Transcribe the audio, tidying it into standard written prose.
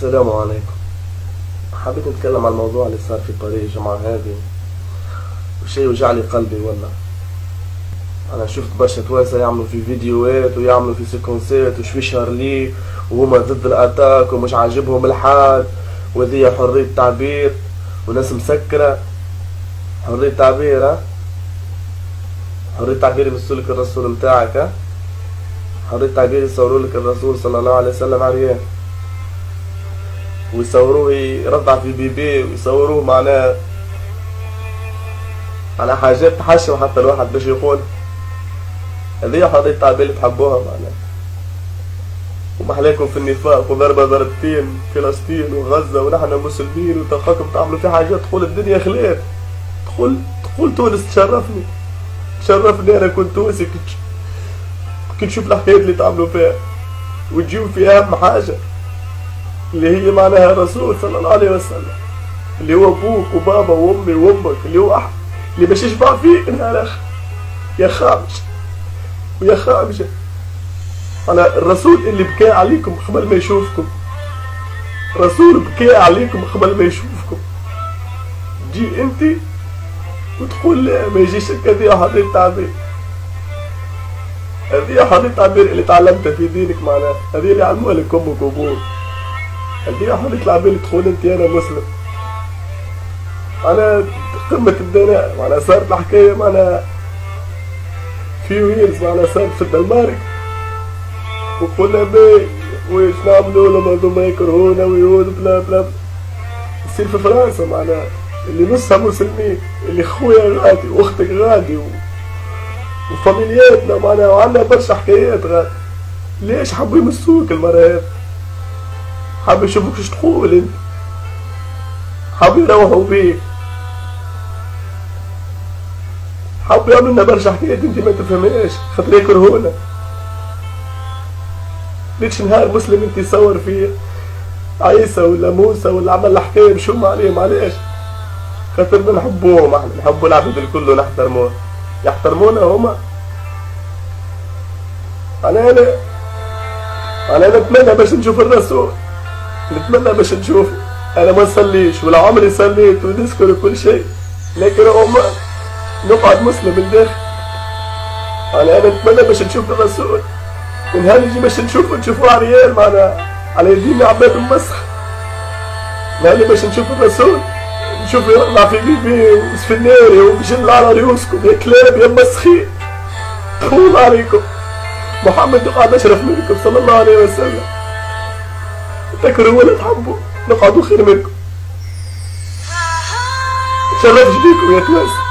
السلام عليكم. حبيت نتكلم عن الموضوع اللي صار في طريق الجمعة هذه، وشي وجع لي قلبي والله. أنا شفت برشا توانسة يعملوا في فيديوهات ويعملوا في سيكونسات وشوي شارلي وهما ضد الأتاك ومش عاجبهم الحال، وذي حرية تعبير وناس مسكرة. حرية تعبير، ها؟ حرية تعبير يمسولك الرسول متاعك، ها؟ حرية تعبير يصورولك الرسول صلى الله عليه وسلم عريان، ويصوروه يرضع في بيبي، ويصوروه معناه على حاجات تحشم حتى الواحد باش يقول. هذه حرية تعبير اللي تحبوها معناه. ومحلاكم في النفاق وضربة ضربتين فلسطين وغزة ونحن مسلمين، وتلقاكم تعملوا في حاجات تقول الدنيا خير. تقول تونس تشرفني أنا كنت تونسي كي نشوف الحكايات اللي تعملوا فيها، وتجيو في أهم حاجة اللي هي معناها الرسول صلى الله عليه وسلم، اللي هو أبوك وبابا وأمي وأمك، اللي هو أحد اللي باش يشبع فيك نهار آخر. يا خامش ويا خامجة، أنا الرسول اللي بكى عليكم قبل ما يشوفكم، رسول بكى عليكم قبل ما يشوفكم، تجي أنت وتقول لا ما يجيش هذه حرية تعبير. هذه حرية تعبير اللي تعلمتها في دينك معناها، هذه اللي علموها لك أمك وأبوك. هذه حرية تعبير اللي تقول أنت أنا مسلم. أنا قمة الدناء معناها صارت الحكاية معناها في ويلز، معناها صارت في الدنمارك، وقلنا بي ويش نعملوا لما هذوما يكرهونا ويهود بلا بلا. يصير في فرنسا معناها اللي نصها مسلمين، اللي خويا غادي واختك غادي وفاميلياتنا معناها، وعندنا برشا حكايات غادي. ليش حبوا يمسوك المرة هذي؟ حبوا يشوفوك اش تقول انت، حبوا يروحوا بيك، حبوا يعملوا لنا برشا حكايات انت ما تفهمهاش، خاطر يكرهونا. ليش نهار مسلم انت يصور فيه عيسى ولا موسى ولا عمل حكايه مشوم عليهم؟ علاش؟ خاطر ما نحبوهم، احنا نحبوا العباد الكل ونحترموهم، يحترمونا هما. انا نتمنى باش نشوف الرسول، نتمنى باش نشوفه. انا ما نصليش ولا عمري صليت ونذكر كل شيء، لكن هما نقعد مسلم الداخل. انا نتمنى باش نشوف الرسول، ونهار يجي باش نشوفوه عريان معناها على يدينا عباد مسخ. نهار باش نشوف الرسول نشوف يطلع في بيبي وسفناري وبجن على رؤوسكم يا كلاب يا مسخين. طول عليكم، محمد نقعد اشرف منكم صلى الله عليه وسلم، تكرهوا ولا تحبوا نقعدوا خير منكم. تشرفش بيكم يا توانسة.